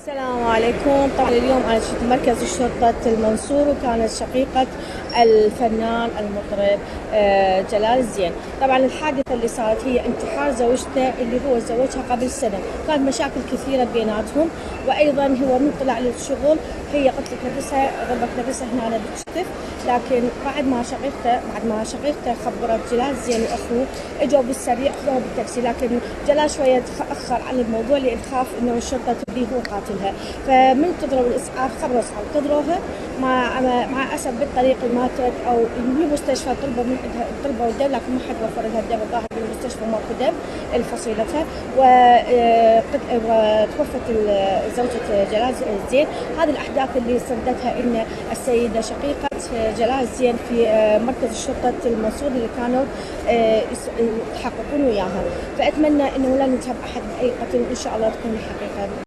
السلام عليكم. طبعا اليوم انا جيت مركز الشرطة المنصور، وكانت شقيقة الفنان المطرب جلال الزين. طبعا الحادثة اللي صارت هي انتحار زوجته اللي هو تزوجها قبل سنة، كانت مشاكل كثيرة بيناتهم، وايضا هو من طلع للشغل هي قتلت نفسها، ضربت نفسها هنا بالكتف. لكن بعد ما شقيقته خبرت جلال الزين واخوه، اجوا بالسريع اخذوها بالتاكسي، لكن جلال شوية تاخر عن الموضوع لان خاف انه الشرطة تبيه هو قاتلها. فمن قدروا الاسعاف خبروا اصحاب قدروها مع اسف بالطريق ماتت او بالمستشفى، طلبوا الدم لكن ما حد وفر لها الدم، الظاهر بالمستشفى ماكو دم لفصيلتها، وتوفت زوجة جلال الزين. هذه الاحداث اللي سردتها ان السيدة شقيقة جلال الزين في مركز الشرطة المنصور اللي كانوا يتحققون وياها. فاتمنى انه لا نتهم احد باي قتل، وان شاء الله تكون الحقيقة.